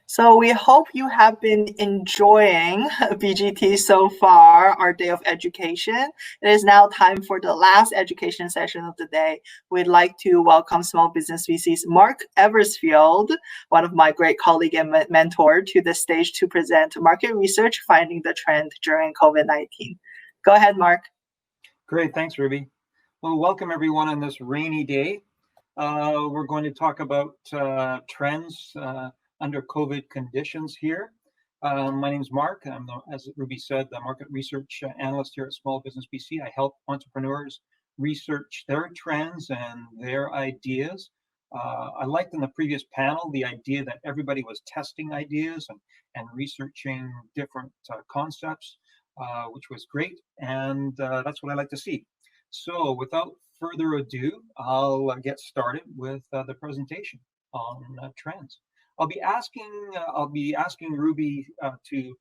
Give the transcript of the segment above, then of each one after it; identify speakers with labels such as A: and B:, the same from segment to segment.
A: So we hope you have been enjoying BGT so far, our day of education. It is now time for the last education session of the day. We'd like to welcome Small Business VC's Mark Eversfield, one of my great colleague and mentor, to the stage to present market research finding the trend during COVID-19. Go ahead, Mark.
B: Great, thanks, Ruby. Well, welcome everyone on this rainy day. We're going to talk about trends under COVID conditions here. My name is Mark. I'm, as Ruby said, the market research analyst here at Small Business BC. I help entrepreneurs research their trends and their ideas. I liked in the previous panel the idea that everybody was testing ideas and researching different concepts, which was great, and that's what I like to see. So without further ado, I'll get started with the presentation on trends. I'll be asking Ruby to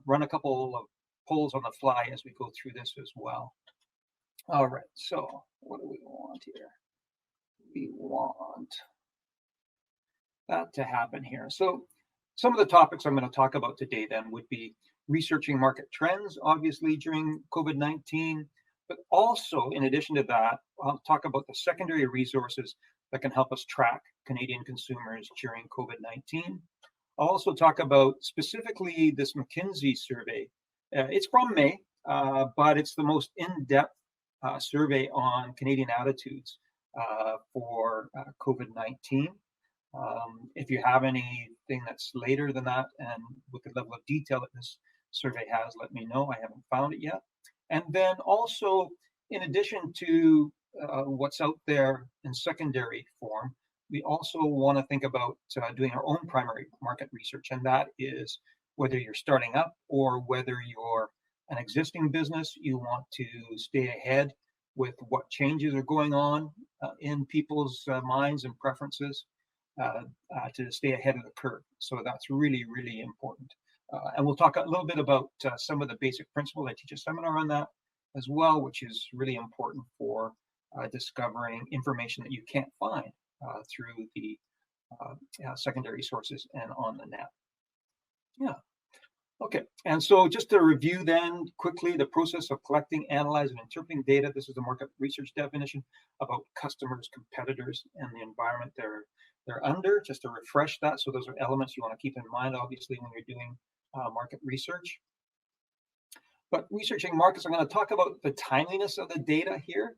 B: run a couple of polls on the fly as we go through this as well. All right, so what do we want here? We want that to happen here. So some of the topics I'm going to talk about today then would be researching market trends, obviously during COVID-19, but also in addition to that, I'll talk about the secondary resources that can help us track Canadian consumers during COVID-19. I'll also talk about specifically this McKinsey survey. It's from May, but it's the most in-depth survey on Canadian attitudes for COVID-19. If you have anything that's later than that and with the level of detail that this survey has, let me know. I haven't found it yet. And then also, in addition to what's out there in secondary form, we also want to think about doing our own primary market research, and that is whether you're starting up or whether you're an existing business, you want to stay ahead with what changes are going on in people's minds and preferences to stay ahead of the curve. So that's really, really important. And we'll talk a little bit about some of the basic principles. I teach a seminar on that as well, which is really important for discovering information that you can't find through the secondary sources and on the net. Yeah. Okay, and so just to review then quickly the process of collecting, analyzing, and interpreting data. This is the market research definition about customers, competitors, and the environment they're under, just to refresh that. So those are elements you want to keep in mind, obviously, when you're doing market research. But researching markets, I'm going to talk about the timeliness of the data here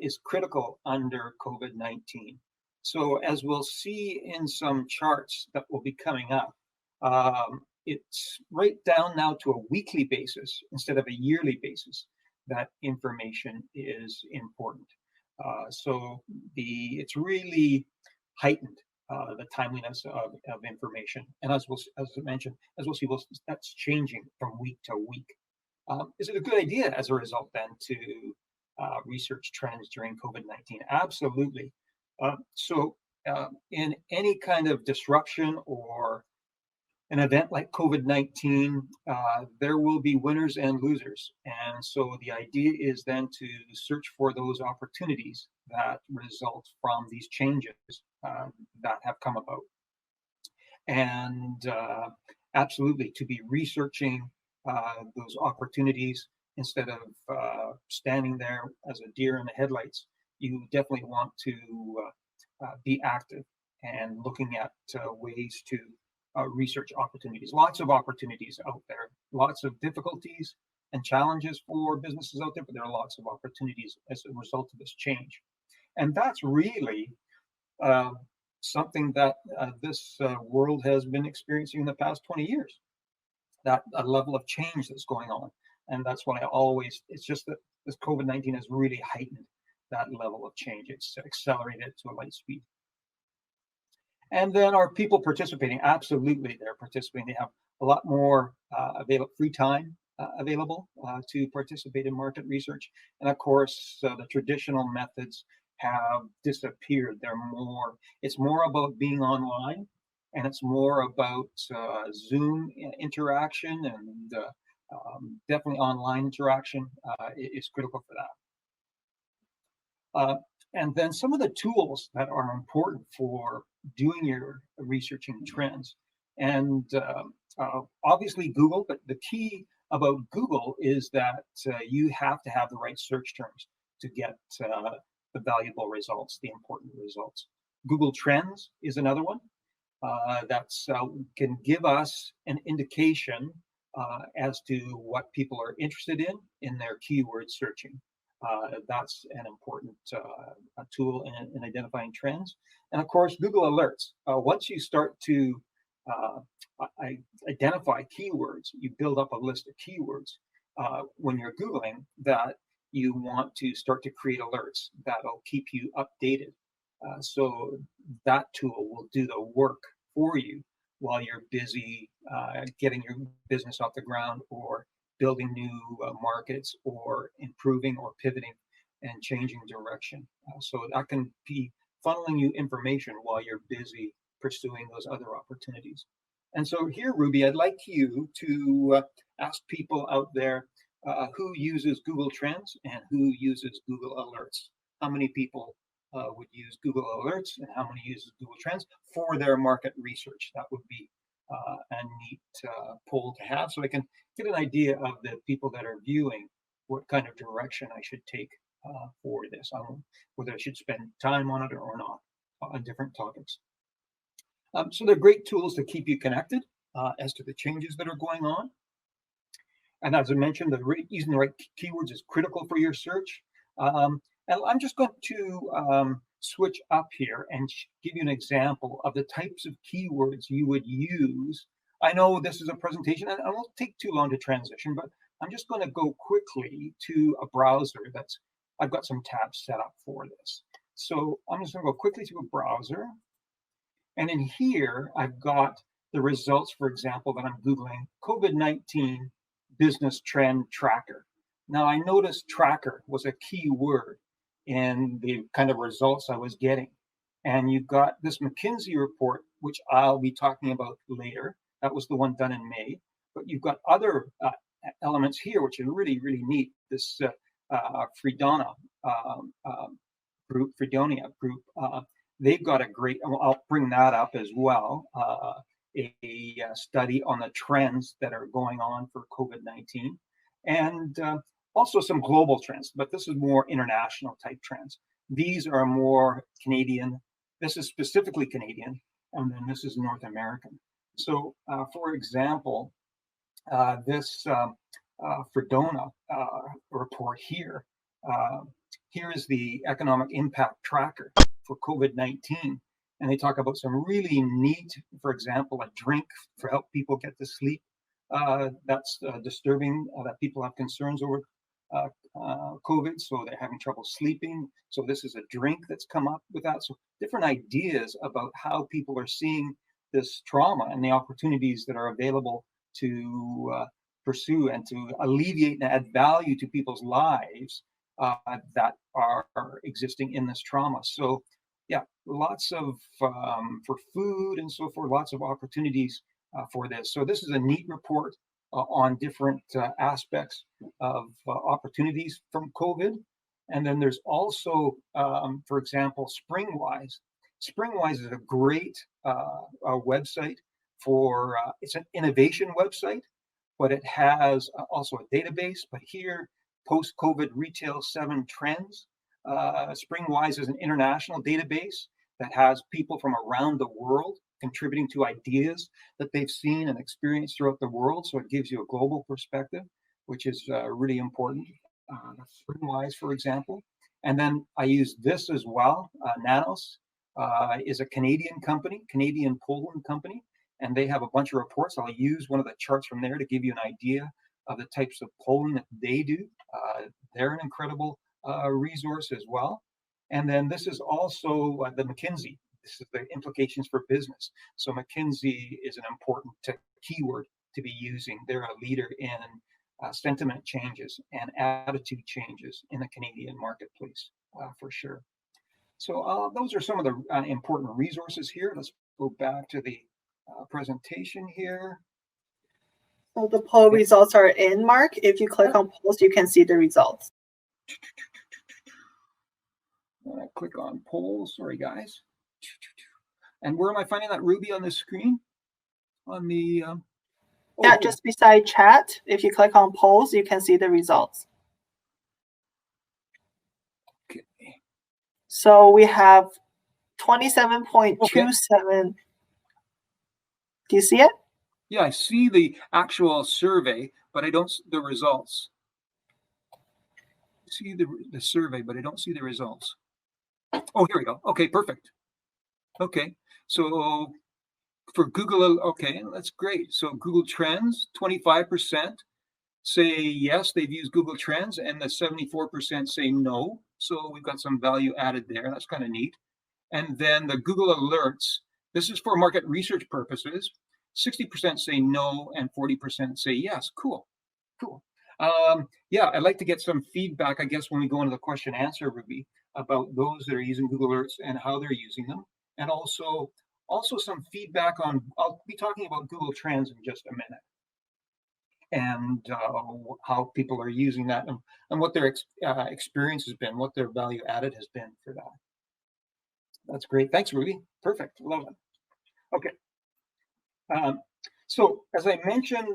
B: is critical under COVID-19. So as we'll see in some charts that will be coming up, it's right down now to a weekly basis instead of a yearly basis that information is important. So it's really heightened the timeliness of information, and as I mentioned, as we'll see, that's changing from week to week. Is it a good idea as a result then to research trends during COVID-19? Absolutely. So in any kind of disruption or an event like COVID-19, there will be winners and losers. And so the idea is then to search for those opportunities that result from these changes that have come about. And absolutely, to be researching those opportunities instead of standing there as a deer in the headlights, you definitely want to be active and looking at ways to research opportunities. Lots of opportunities out there, lots of difficulties and challenges for businesses out there, but there are lots of opportunities as a result of this change. And that's really something that this world has been experiencing in the past 20 years, that a level of change that's going on. And that's why it's just that this COVID-19 has really heightened that level of change. It's accelerated it to a light speed. And then are people participating? Absolutely, they're participating. They have a lot more free time available to participate in market research. And of course, the traditional methods have disappeared. It's more about being online, and it's more about Zoom interaction, and definitely online interaction is critical for that. And then some of the tools that are important for doing your researching trends And obviously Google, but the key about Google is that you have to have the right search terms to get the valuable results, the important results. Google Trends is another one that can give us an indication as to what people are interested in their keyword searching. That's an important tool in identifying trends. And of course, Google Alerts. Once you start to identify keywords, you build up a list of keywords when you're Googling that you want to start to create alerts that'll keep you updated. So that tool will do the work for you while you're busy getting your business off the ground or building new markets or improving or pivoting and changing direction. So that can be funneling you information while you're busy pursuing those other opportunities. And so here, Ruby, I'd like you to ask people out there who uses Google Trends and who uses Google Alerts. How many people would use Google Alerts and how many uses Google Trends for their market research? That would be a neat poll to have, so I can get an idea of the people that are viewing what kind of direction I should take for this, whether I should spend time on it or not on different topics. So they're great tools to keep you connected as to the changes that are going on. And as I mentioned, using the right keywords is critical for your search. And I'm just going to switch up here and give you an example of the types of keywords you would use. I know this is a presentation and it won't take too long to transition, but I'm just going to go quickly to a browser I've got some tabs set up for this. So I'm just going to go quickly to a browser. And in here, I've got the results, for example, that I'm Googling COVID-19 business trend tracker. Now I noticed tracker was a key word in the kind of results I was getting. And you've got this McKinsey report, which I'll be talking about later. That was the one done in May. But you've got other elements here, which are really, really neat. This Fredonia group, they've got a great, I'll bring that up as well, a study on the trends that are going on for COVID-19. And also some global trends, but this is more international type trends. These are more Canadian. This is specifically Canadian, and then this is North American. So, for example, this Fredonia report here, here is the economic impact tracker for COVID-19. And they talk about some really neat, for example, a drink for help people get to sleep. That's disturbing that people have concerns over COVID, so they're having trouble sleeping. So this is a drink that's come up with that. So different ideas about how people are seeing this trauma and the opportunities that are available to pursue and to alleviate and add value to people's lives that are existing in this trauma. So yeah, lots of, for food and so forth, lots of opportunities for this. So this is a neat report on different aspects of opportunities from COVID. And then there's also, for example, Springwise. Springwise is a great website for, it's an innovation website, but it has also a database. But here, post-COVID retail 7 trends. Springwise is an international database that has people from around the world contributing to ideas that they've seen and experienced throughout the world. So it gives you a global perspective, which is really important. Springwise, for example. And then I use this as well. Nanos is a Canadian company, Canadian polling company, and they have a bunch of reports. I'll use one of the charts from there to give you an idea of the types of polling that they do. They're an incredible resource as well. And then this is also the McKinsey. This is the implications for business. So McKinsey is an important keyword to be using. They're a leader in sentiment changes and attitude changes in the Canadian marketplace for sure. So those are some of the important resources here. Let's go back to the presentation here.
A: So the poll results are in, Mark. If you click on polls, you can see the results.
B: Click on polls. Sorry, guys. And where am I finding that, Ruby, on the screen? on the.
A: Yeah, just beside chat, if you click on polls, you can see the results.
B: Okay.
A: So we have 27.27. Do you see it?
B: Yeah, I see the actual survey, but I don't the results. I see the survey, but I don't see the results. Oh, here we go. Okay, perfect. Okay, so for Google, okay, that's great. So Google Trends, 25% say yes, they've used Google Trends, and the 74% say no. So we've got some value added there. That's kind of neat. And then the Google Alerts, this is for market research purposes. 60% say no and 40% say yes. Cool. Yeah, I'd like to get some feedback, I guess, when we go into the question answer, Ruby, about those that are using Google Alerts and how they're using them. And also some feedback on, I'll be talking about Google Trends in just a minute. And how people are using that and what their experience has been, what their value added has been for that. That's great. Thanks, Ruby. Perfect. Love it. Okay. So as I mentioned,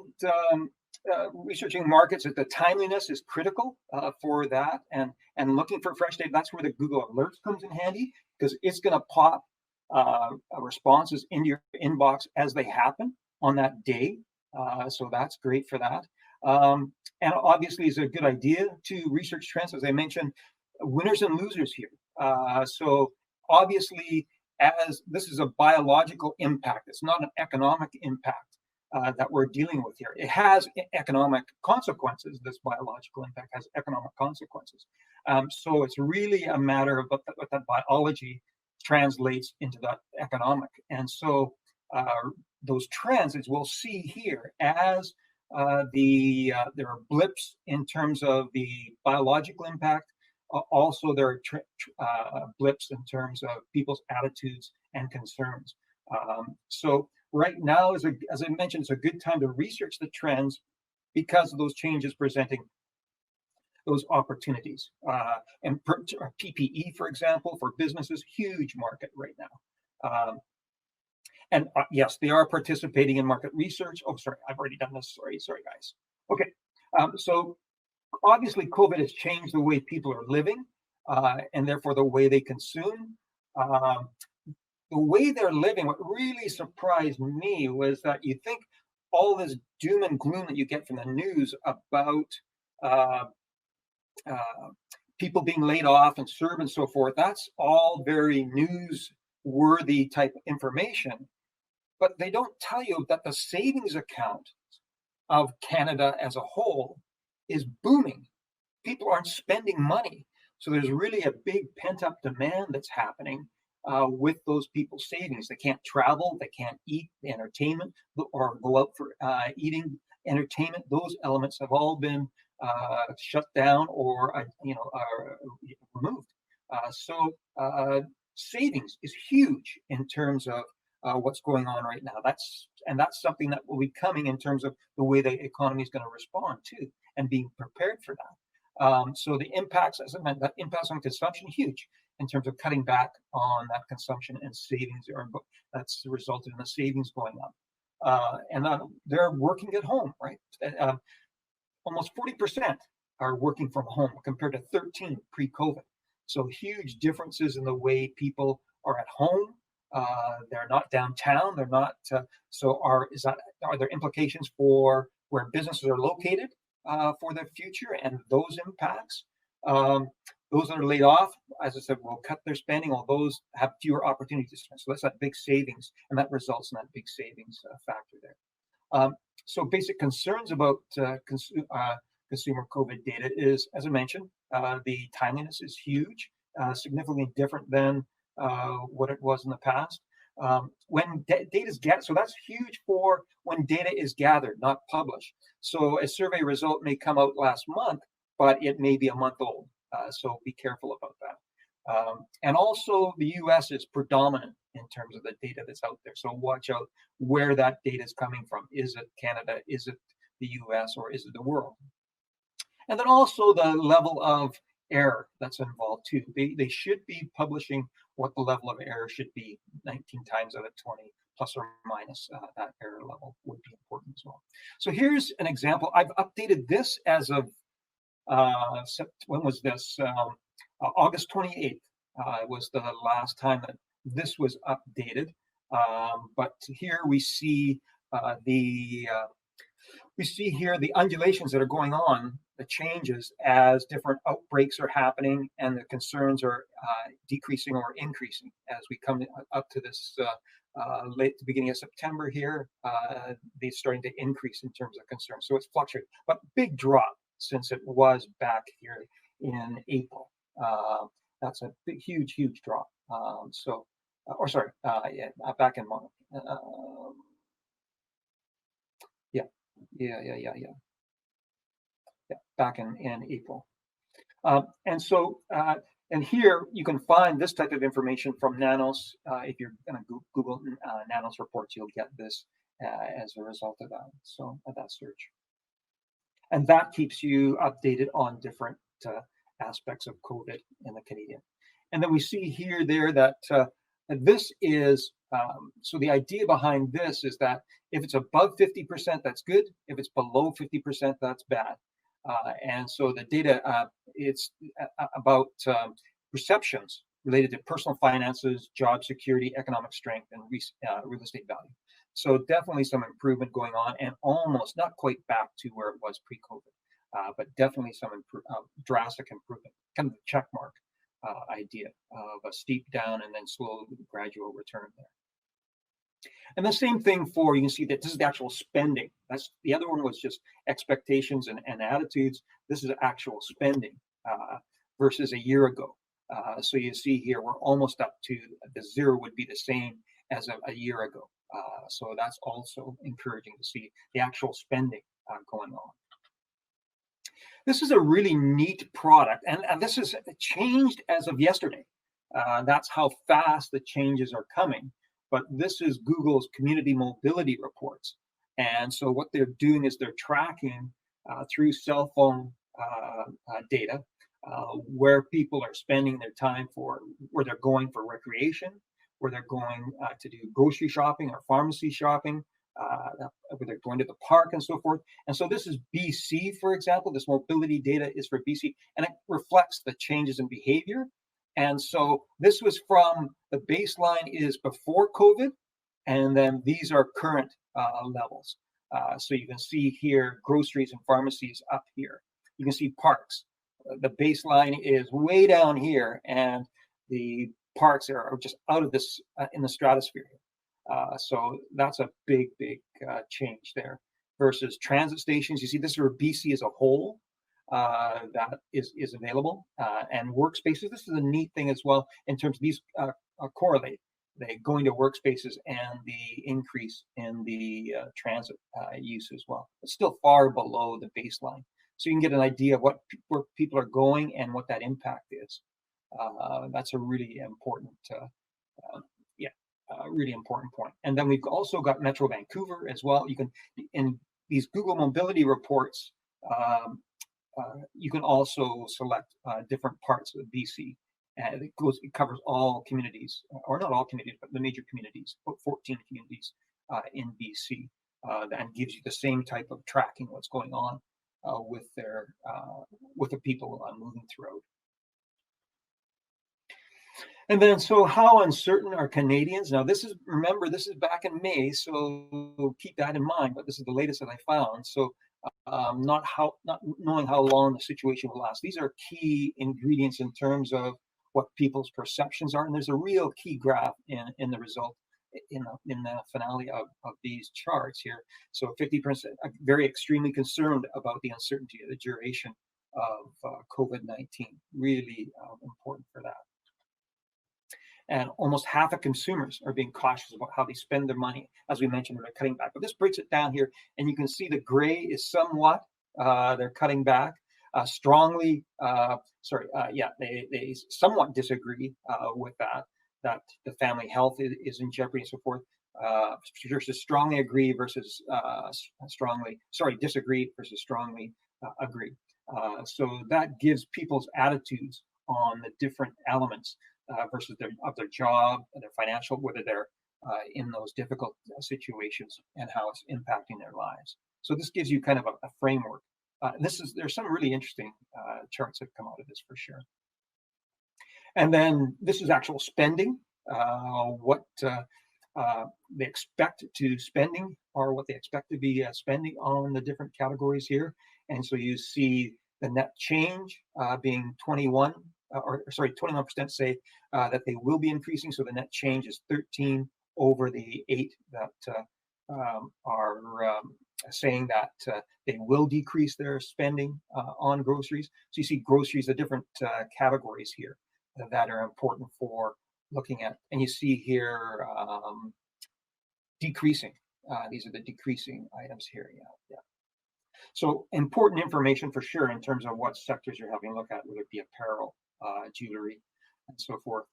B: researching markets, the timeliness is critical for that, and looking for fresh data. That's where the Google Alerts comes in handy, because it's going to pop responses into your inbox as they happen on that day. So that's great for that. And obviously, it's a good idea to research trends, as I mentioned, winners and losers here. So obviously, as this is a biological impact, it's not an economic impact that we're dealing with here. It has economic consequences. This biological impact has economic consequences. So it's really a matter of what that biology translates into that economic. And so those trends, as we'll see here, as there are blips in terms of the biological impact. Also, there are blips in terms of people's attitudes and concerns. So right now, as I mentioned, it's a good time to research the trends because of those changes presenting those opportunities. And PPE, for example, for businesses, huge market right now. And yes, they are participating in market research. Oh, sorry, I've already done this. Sorry, guys. Okay, so obviously COVID has changed the way people are living and therefore the way they consume. The way they're living, what really surprised me was that you think all this doom and gloom that you get from the news about people being laid off and served and so forth, that's all very newsworthy type information. But they don't tell you that the savings account of Canada as a whole is booming. People aren't spending money. So there's really a big pent-up demand that's happening with those people's savings. They can't travel, they can't eat entertainment or go out for eating entertainment. Those elements have all been shut down or removed. So savings is huge in terms of what's going on right now. That's something that will be coming in terms of the way the economy is going to respond to and being prepared for that. So the impacts, as I mentioned, that impacts on consumption, huge in terms of cutting back on that consumption and savings. That's resulted in the savings going up. And they're working at home, right? Almost 40% are working from home compared to 13 pre-COVID. So huge differences in the way people are at home. They're not downtown. They're not. So are there implications for where businesses are located for the future and those impacts? Those that are laid off, as I said, will cut their spending. All those have fewer opportunities to spend. So that's that big savings, and that results in that big savings factor there. So basic concerns about consumer COVID data is, as I mentioned, the timeliness is huge, significantly different than what it was in the past. When data is gathered, so that's huge for when data is gathered, not published. So a survey result may come out last month, but it may be a month old. So be careful about that. And also the US is predominant in terms of the data that's out there. So watch out where that data is coming from. Is it Canada? Is it the US? Or is it the world? And then also the level of error that's involved too. They should be publishing what the level of error should be 19 times out of 20 plus or minus that error level would be important as well. So here's an example. I've updated this as of when was this? August 28th was the last time that this was updated. But here we see the undulations that are going on, the changes as different outbreaks are happening and the concerns are decreasing or increasing as we come up to this late beginning of September here. They're starting to increase in terms of concern. So it's fluctuating, but big drop since it was back here in April. That's a big, huge drop. Back in March. Back in April. And here you can find this type of information from Nanos. If you're going to Google Nanos reports, you'll get this as a result of that. So that search. And that keeps you updated on different aspects of COVID in the Canadian. And then we see here there that this is, so the idea behind this is that if it's above 50%, that's good. If it's below 50%, that's bad. And so the data, it's about perceptions related to personal finances, job security, economic strength, and real estate value. So definitely some improvement going on, and almost not quite back to where it was pre-COVID, but definitely some drastic improvement, kind of the check mark idea of a steep down and then slow gradual return there. And the same thing for, you can see that this is the actual spending. That's the other one was just expectations and attitudes. This is actual spending versus a year ago. So you see here, we're almost up to the zero would be the same as a year ago. So that's also encouraging to see the actual spending going on. This is a really neat product, and this is changed as of yesterday. That's how fast the changes are coming. But this is Google's community mobility reports. And so what they're doing is they're tracking through cell phone data where people are spending their time for, where they're going for recreation, where they're going to do grocery shopping or pharmacy shopping, where they're going to the park and so forth. And so this is BC, for example. This mobility data is for BC, and it reflects the changes in behavior. And so this was from, the baseline is before COVID, and then these are current levels. So you can see here, groceries and pharmacies up here. You can see parks. The baseline is way down here, and the parks are just out of this in the stratosphere. So that's a big change there. Versus transit stations, you see this is for BC as a whole. That is available, and workspaces. This is a neat thing as well in terms of these correlate. They going to workspaces and the increase in the transit use as well. It's still far below the baseline, so you can get an idea of where people are going and what that impact is. That's a really important, really important point. And then we've also got Metro Vancouver as well. You can, in these Google mobility reports. You can also select different parts of BC, and it covers all communities, or not all communities, but the major communities, about 14 communities in BC, and gives you the same type of tracking what's going on with the people moving throughout. And then, so how uncertain are Canadians? Now, remember, this is back in May, so keep that in mind. But this is the latest that I found. So. Not knowing how long the situation will last. These are key ingredients in terms of what people's perceptions are, and there's a real key graph in the result in the finale of these charts here. So 50% very extremely concerned about the uncertainty of the duration of COVID-19. Really important for that. And almost half of consumers are being cautious about how they spend their money. As we mentioned, they're cutting back. But this breaks it down here, and you can see the gray is somewhat, they're cutting back strongly. They somewhat disagree with that the family health is in jeopardy and so forth. Versus strongly agree versus disagree versus strongly agree. So that gives people's attitudes on the different elements versus their job and their financial, whether they're in those difficult situations and how it's impacting their lives. So this gives you kind of a framework. There's some really interesting charts that come out of this for sure. And then this is actual spending, what they expect to spending or what they expect to be spending on the different categories here. And so you see the net change being 21% say that they will be increasing. So the net change is 13 over the 8 that are saying that they will decrease their spending on groceries. So you see groceries, the different categories here that are important for looking at. And you see here decreasing. These are the decreasing items here. Yeah. So important information for sure in terms of what sectors you're having a look at, whether it be apparel, jewelry, and so forth.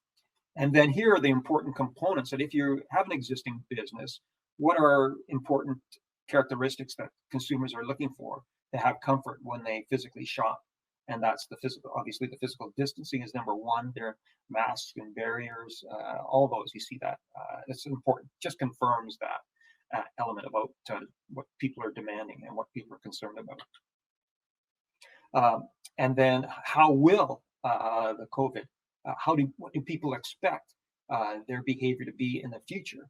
B: And then here are the important components that if you have an existing business, what are important characteristics that consumers are looking for to have comfort when they physically shop? And that's obviously the physical distancing is number one. There are masks and barriers, all those, you see that. It's important, just confirms that element about what people are demanding and what people are concerned about. And then how will the COVID, what do people expect their behavior to be in the future?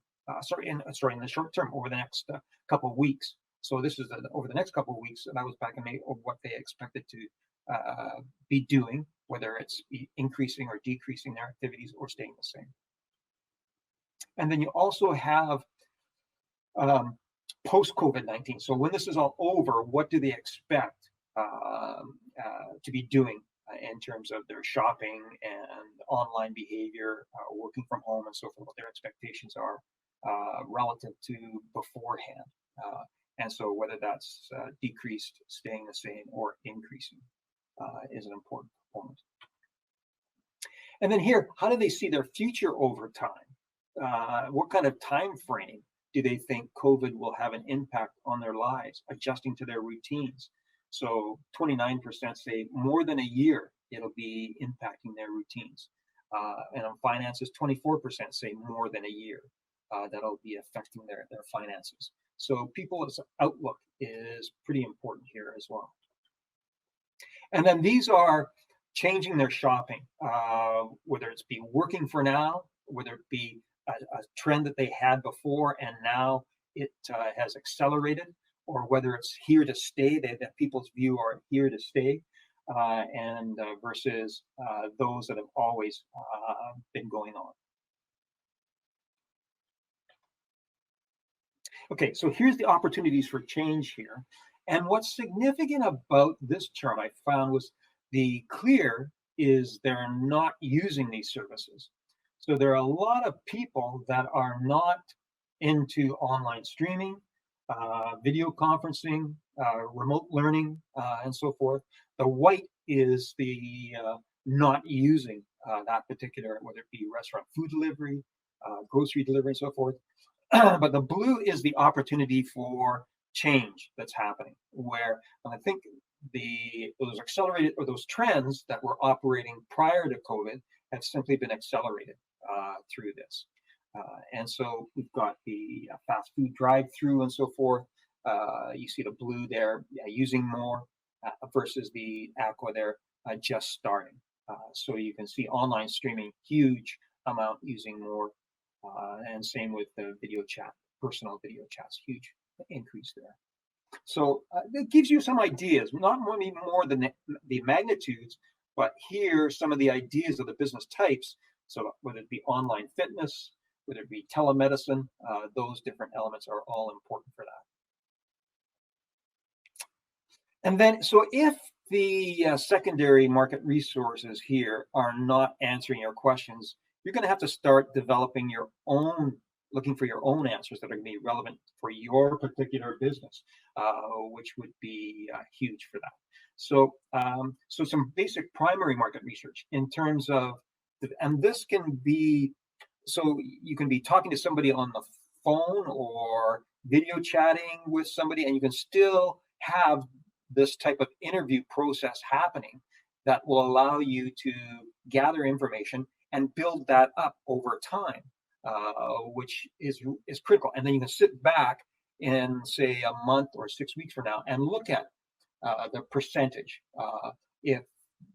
B: In the short term, over the next couple of weeks. So this is over the next couple of weeks, that was back in May, of what they expected to be doing, whether it's increasing or decreasing their activities or staying the same. And then you also have post-COVID-19. So when this is all over, what do they expect to be doing in terms of their shopping and online behavior, working from home and so forth, what their expectations are relative to beforehand. And so whether that's decreased, staying the same, or increasing is an important component. And then here, how do they see their future over time? What kind of time frame do they think COVID will have an impact on their lives, adjusting to their routines? So 29% say more than a year it'll be impacting their routines. And on finances, 24% say more than a year that'll be affecting their finances. So people's outlook is pretty important here as well. And then these are changing their shopping, whether it's be working for now, whether it be a trend that they had before and now it has accelerated, or whether it's here to stay, that people's view are here to stay, and versus those that have always been going on. Okay, so here's the opportunities for change here. And what's significant about this chart I found was the clear is they're not using these services. So there are a lot of people that are not into online streaming, video conferencing, remote learning, and so forth. The white is the not using that particular, whether it be restaurant food delivery, grocery delivery, and so forth. But the blue is the opportunity for change that's happening, where I think those accelerated, or those trends that were operating prior to COVID have simply been accelerated through this. And so we've got the fast food drive-through and so forth. You see the blue there, using more versus the aqua there, just starting. So you can see online streaming, huge amount using more. And same with the video chat, personal video chats, huge increase there. So it gives you some ideas, not only more than the magnitudes, but here some of the ideas of the business types. So whether it be online fitness, whether it be telemedicine, those different elements are all important for that. And then, so if the secondary market resources here are not answering your questions, you're going to have to start developing your own, looking for your own answers that are going to be relevant for your particular business, which would be huge for that. So, so some basic primary market research in terms of, and this can be, so you can be talking to somebody on the phone or video chatting with somebody, and you can still have this type of interview process happening that will allow you to gather information and build that up over time which is critical. And then you can sit back in, say, a month or 6 weeks from now and look at the percentage. If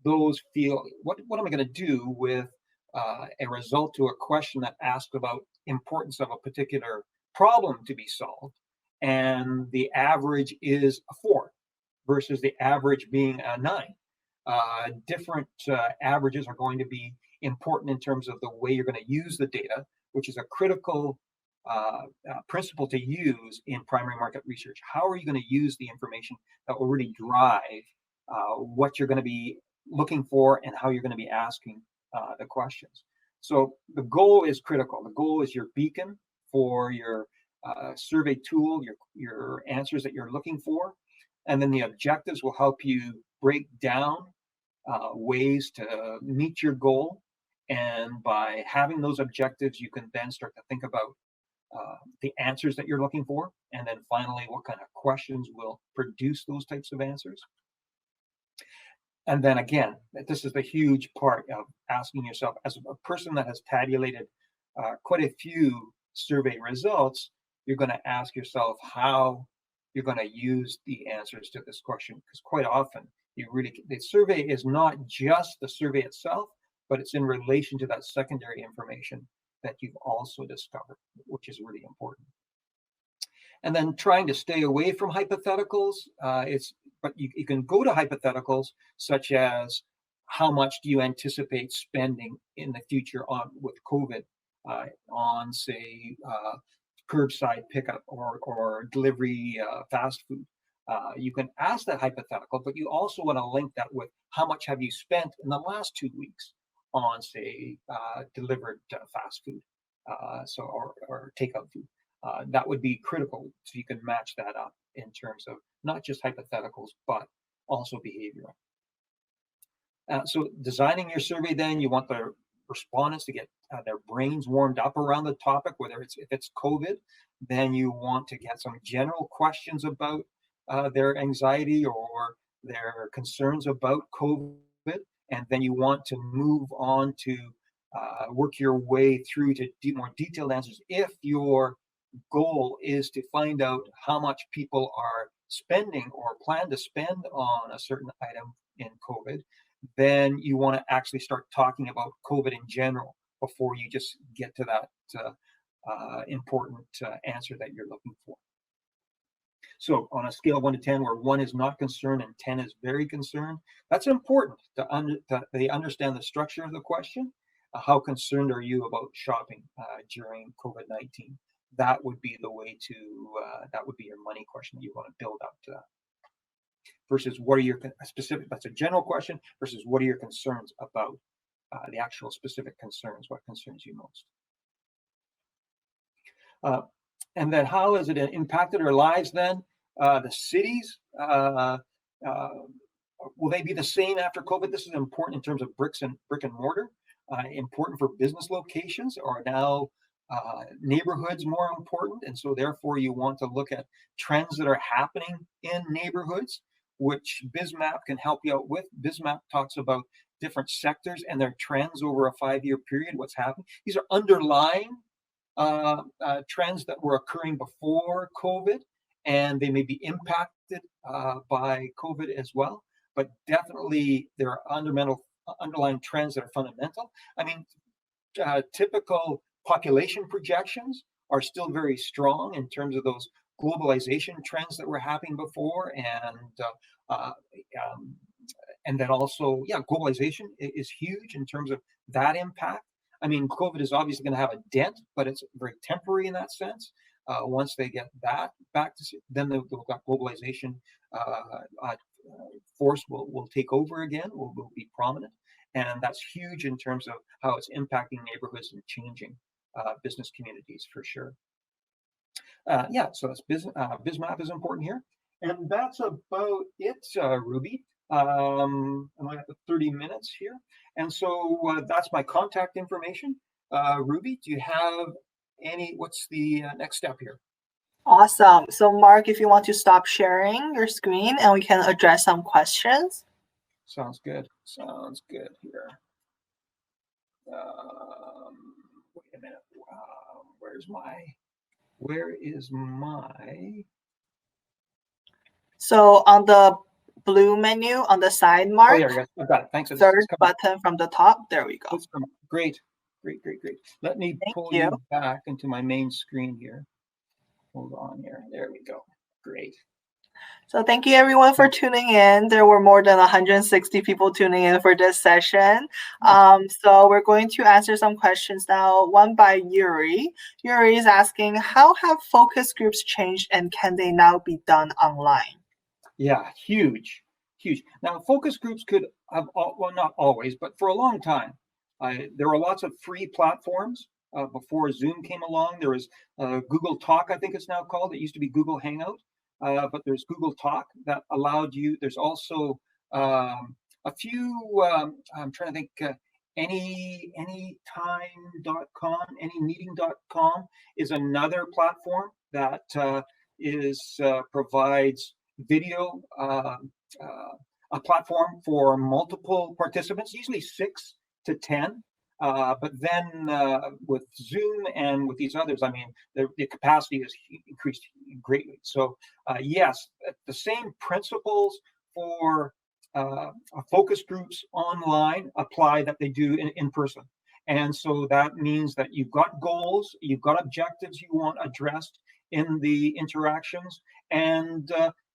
B: those feel, what am I going to do with a result to a question that asks about importance of a particular problem to be solved, and the average is a 4 versus the average being a 9. Different averages are going to be important in terms of the way you're going to use the data, which is a critical principle to use in primary market research. How are you going to use the information that will really drive what you're going to be looking for and how you're going to be asking the questions? So the goal is critical. The goal is your beacon for your survey tool, your answers that you're looking for. And then the objectives will help you break down ways to meet your goal. And by having those objectives, you can then start to think about the answers that you're looking for. And then finally, what kind of questions will produce those types of answers. And then again, this is the huge part of asking yourself, as a person that has tabulated quite a few survey results, you're going to ask yourself how you're going to use the answers to this question. Because quite often, the survey is not just the survey itself, but it's in relation to that secondary information that you've also discovered, which is really important. And then trying to stay away from hypotheticals. But you can go to hypotheticals such as, how much do you anticipate spending in the future with COVID on, say, curbside pickup or delivery fast food? You can ask that hypothetical, but you also want to link that with how much have you spent in the last 2 weeks on, say, delivered fast food, or takeout food. That would be critical, so you can match that up in terms of not just hypotheticals, but also behavioral. So designing your survey, then you want the respondents to get their brains warmed up around the topic, if it's COVID, then you want to get some general questions about their anxiety or their concerns about COVID, and then you want to move on to work your way through to more detailed answers. If your goal is to find out how much people are spending or plan to spend on a certain item in COVID, then you want to actually start talking about COVID in general before you just get to that important answer that you're looking for. So on a scale of 1 to 10, where 1 is not concerned and 10 is very concerned, that's important that they understand the structure of the question. How concerned are you about shopping during COVID-19? That would be the way to, that would be your money question that you want to build up to that. Versus what are your specific, that's a general question, versus what are your concerns about the actual specific concerns, what concerns you most. And then how has it impacted our lives then? The cities, will they be the same after COVID? This is important in terms of brick and mortar. Important for business locations, or now neighborhoods more important. And so therefore you want to look at trends that are happening in neighborhoods, which BizMap can help you out with. BizMap talks about different sectors and their trends over a 5-year period, what's happening. These are underlying trends that were occurring before COVID, and they may be impacted by COVID as well. But definitely there are underlying trends that are fundamental. I mean, typical population projections are still very strong in terms of those globalization trends that were happening before, and then also, globalization is huge in terms of that impact. I mean, COVID is obviously going to have a dent, but it's very temporary in that sense. Once they get that back to, then the globalization force will take over again, will be prominent. And that's huge in terms of how it's impacting neighborhoods and changing business communities for sure. So that's BizMap is important here. And that's about it, Ruby. I'm at the 30 minutes here. And so that's my contact information. Ruby, do you have what's the next step here?
A: Awesome. So Mark, if you want to stop sharing your screen and we can address some questions.
B: Sounds good. Sounds good here. Wait a minute. where is my?
A: So on the blue menu on the side
B: Oh,
A: mark,
B: there we go. I've got it. Thanks.
A: third button from the top, there we go.
B: Great. Let me pull you back into my main screen here. Hold on here. There we go. Great.
A: So thank you everyone for tuning in. There were more than 160 people tuning in for this session. So we're going to answer some questions now, one by Yuri. Yuri is asking, how have focus groups changed and can they now be done online?
B: Yeah, huge. Now, focus groups could have, well, not always, but for a long time, there were lots of free platforms. Before Zoom came along, there was Google Talk, I think it's now called. It used to be Google Hangout, but there's Google Talk that allowed you. There's also a few, I'm trying to think, anytime.com, anymeeting.com is another platform that provides video, a platform for multiple participants, usually 6 to 10. But then with Zoom and with these others, I mean, the capacity has increased greatly. So yes, the same principles for focus groups online apply that they do in person. And so that means that you've got goals, you've got objectives you want addressed in the interactions. And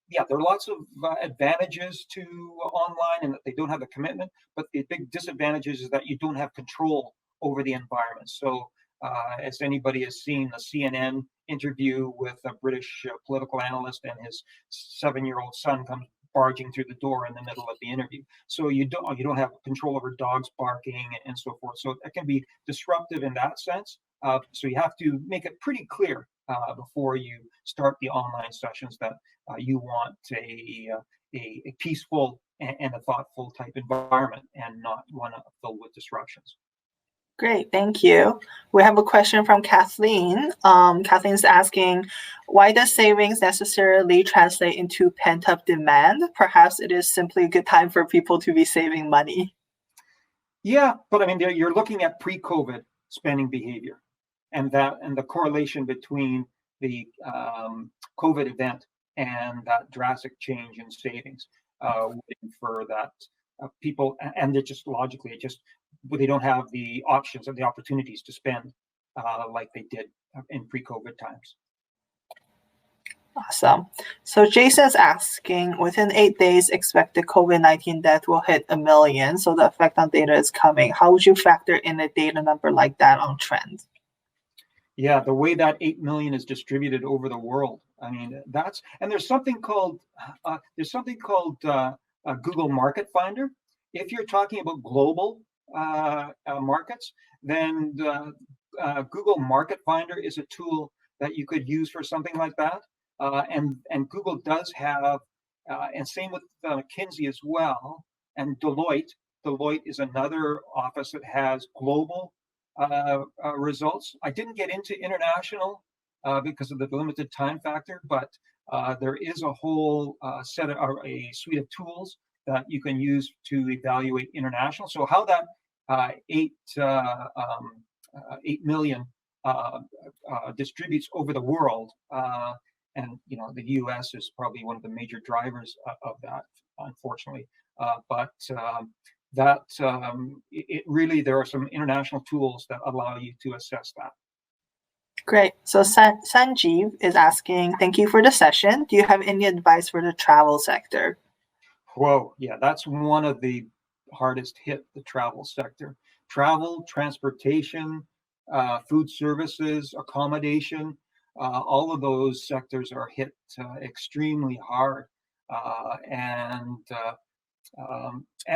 B: yeah, there are lots of advantages to online and that they don't have the commitment, but the big disadvantages is that you don't have control over the environment. So as anybody has seen the CNN interview with a British political analyst, and his 7-year-old son comes barging through the door in the middle of the interview. So you don't have control over dogs barking and so forth. So it can be disruptive in that sense. So you have to make it pretty clear before you start the online sessions that you want a peaceful and a thoughtful type environment and not one filled with disruptions.
A: Great, thank you. We have a question from Kathleen. Kathleen's asking, why does savings necessarily translate into pent-up demand? Perhaps it is simply a good time for people to be saving money.
B: Yeah, but I mean, you're looking at pre-COVID spending behavior, and the correlation between the COVID event and that drastic change in savings would infer that people, and it just logically, they don't have the options and the opportunities to spend like they did in pre-COVID times.
A: Awesome. So Jason's asking, within 8 days, expected COVID-19 death will hit 1 million. So the effect on data is coming. How would you factor in a data number like that on trends?
B: Yeah, the way that 8 million is distributed over the world. I mean, and there's something called Google Market Finder. If you're talking about global markets, then Google Market Finder is a tool that you could use for something like that. And Google does have, and same with McKinsey as well, and Deloitte. Deloitte is another office that has global results. I didn't get into international because of the limited time factor, but there is a whole set of a suite of tools that you can use to evaluate international. So how that 8 million distributes over the world, and the U.S. is probably one of the major drivers of that, unfortunately. But really, there are some international tools that allow you to assess that.
A: Great. So Sanjeev is asking, thank you for the session. Do you have any advice for the travel sector?
B: Whoa, yeah, that's one of the hardest hit, the travel sector. Travel, transportation, food services, accommodation, all of those sectors are hit extremely hard. And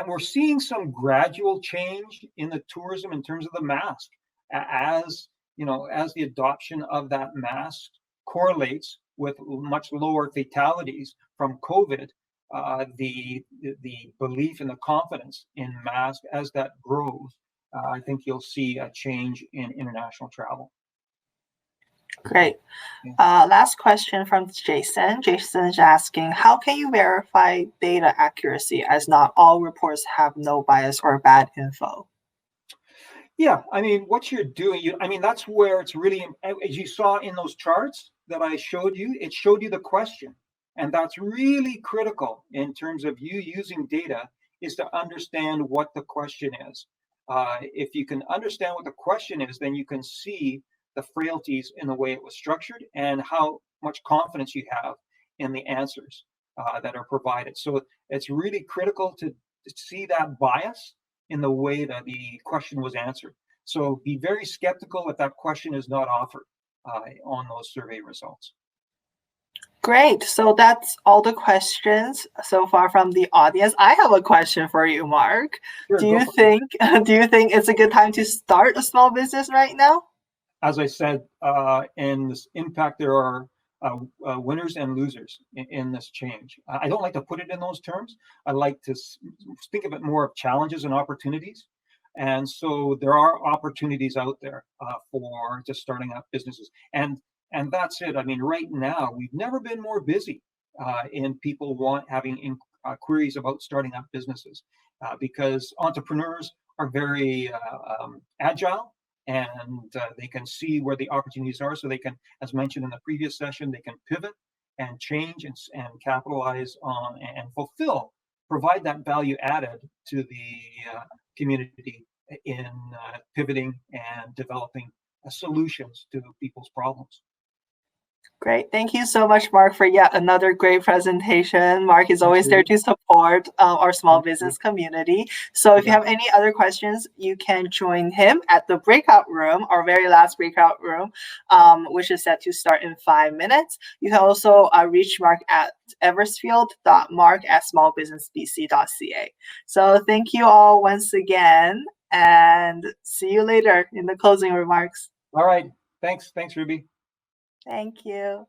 B: we're seeing some gradual change in the tourism in terms of the mask, as the adoption of that mask correlates with much lower fatalities from COVID. The belief and the confidence in mask, as that grows, I think you'll see a change in international travel.
A: Great. Last question from Jason. Jason is asking, how can you verify data accuracy as not all reports have no bias or bad info?
B: Yeah, I mean, what you're doing, I mean, that's where it's really, as you saw in those charts that I showed you, it showed you the question. And that's really critical in terms of you using data, is to understand what the question is. If you can understand what the question is, then you can see the frailties in the way it was structured and how much confidence you have in the answers that are provided. So it's really critical to see that bias in the way that the question was answered. So be very skeptical if that question is not offered on those survey results.
A: Great. So that's all the questions so far from the audience. I have a question for you, Mark.
B: Sure,
A: Do
B: go
A: you
B: for it.
A: think do you think it's a good time to start a small business right now?
B: As I said, in this impact, there are winners and losers in this change. I don't like to put it in those terms. I like to think of it more of challenges and opportunities. And so there are opportunities out there for just starting up businesses. And that's it. I mean, right now, we've never been more busy in people having queries about starting up businesses because entrepreneurs are very agile, and they can see where the opportunities are. So they can, as mentioned in the previous session, they can pivot and change and capitalize on and provide that value added to the community in pivoting and developing solutions to people's problems.
A: Great. Thank you so much, Mark, for yet another great presentation. Mark is always there to support our small business community. So if you have any other questions, you can join him at the breakout room, our very last breakout room, which is set to start in 5 minutes. You can also reach Mark at eversfield.mark@smallbusinessbc.ca. So thank you all once again, and see you later in the closing remarks.
B: All right. Thanks, Ruby.
A: Thank you.